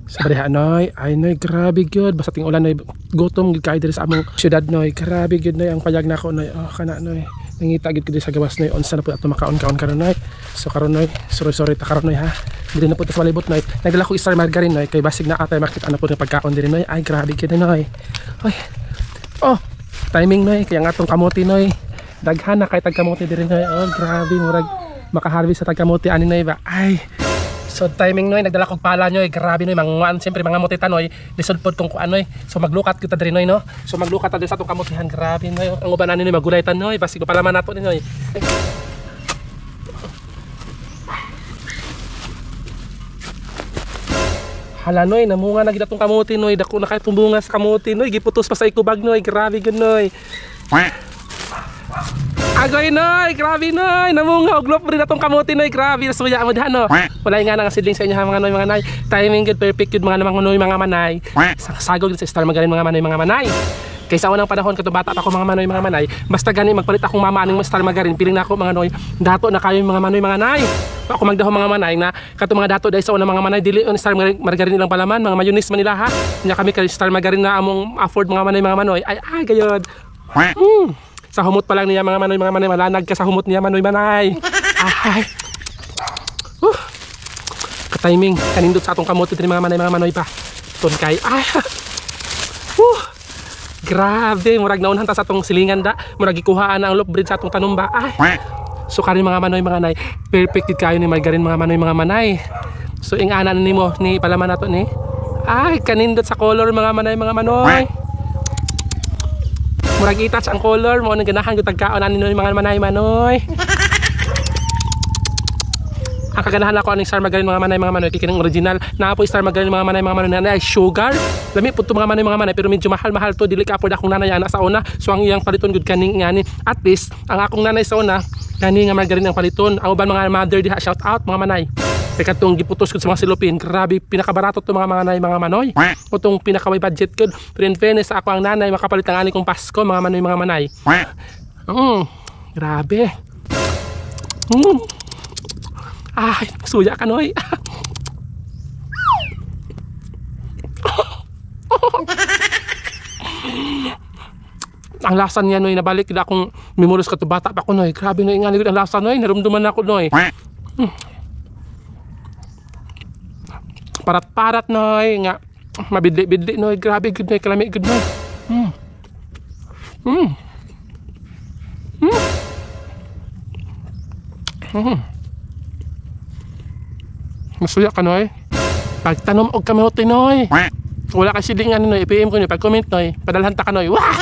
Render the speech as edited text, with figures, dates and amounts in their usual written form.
Sabriha noy, ay noy grabe gyud basta ting ulan noy gutom gid kay diri sa among syudad noy. Grabe gyud noy ang payag nako noy. Oh kana noy. Nangita gid ko sa gawas noy unsa na pud ato makaon-kaon karon noy. So karon noy, sorry ta karon noy ha. Dili na pud sa malibot noy. Nagdala ko star margarine noy kay basig na atay makita na pud ng pagkaon diri noy. Ay grabe gyud noy. Oy. Oh, timing noy kaya nga atong kamote noy. Daghan na kay tag kamote diri noy. Oh grabe murag makaharvest sa tag kamote ani noy ba. Ay. So timing noy nagdala kog pala noy, grabe noy manguan siyempre mga mutita noy, lisod pod kung kuan noy. So maglukat kita diri noy no. So maglukat ta diri sa atong kamutihan, grabe noy. Ang uban ani noy magulay-tan noy, basi ko palaman nato ni noy. Hala noy, namunga na gid atong kamuti noy, dako na kay tumbunga sa kamuti noy, giputos pa sa ikubag noy, grabe gud noy. Agoy noy, grabe noy, namunga og lop rin atong kamuti noy, grabe suya mo diha no. Wala nga nang sidling sa inyo mga noy mga nay. Timing good perfect good mga noy mga manay. Sagog sa star magaling mga manay. Kaysa unang panahon kato bata pa ako mga manay, basta gani magpalit akong mama aning star magaling, piling na ako mga noy. Dato na kayo mga mga nay. Ako magdaho mga manay na kato mga dato dahil sa unang mga manay dili on star margarine lang palaman, mga mayonnaise man nila ha. Nya kami kay star margarine na among afford mga manoy. Ay gayod. Sa humot pa lang niya mga manoy malanag ka sa humot niya manoy manay. Ay. Ka-timing kanindot sa atong kamote diri mga manoy pa. Ton kay ay. Grabe murag naunhan ta sa atong silingan da. Murag gikuhaan na ang loaf bread sa atong tanom ba. Ay. So kani mga manoy mga nay, perfect gid kayo ni margarine mga manay. So ingana nimo ni palaman nato ni. Ay kanindot sa color mga manoy. Murag i-touch ang color mo nang ganahan gyud tagkaon ani noy mga manoy. Ang kaganahan ako aning star margarine mga manoy kikining original. Naa po star margarine mga manoy na sugar. Lami pud to mga manoy pero medyo mahal to dili ka afford akong nanay ana sa una. So ang iyang paliton gud kaning ngani. At least ang akong nanay sa una kani nga margarine ang paliton. Ang uban mga mother diha shout out mga manay. Kaya itong giputos ko sa mga silupin, grabe, pinakabarato ito mga manoy. O itong pinakaway budget ko. Pero in fairness, ako ang nanay, makapalit ang ani kong Pasko, mga manay. Grabe. Ay, suya ka noy. Ang lasa niya noy, nabalik na akong memories ka to bata pa ko noy. Grabe noy, nga ang lasa noy, narumduman ako noy. Parat-parat noy nga mabidli-bidli noy, grabe gud noy, kalami gud noy. Masuya ka noy. Pagtanom og kamote noy. Wala ka silingan noy, i-PM ko noy, pag-comment noy, padalhan ta ka noy. Wah!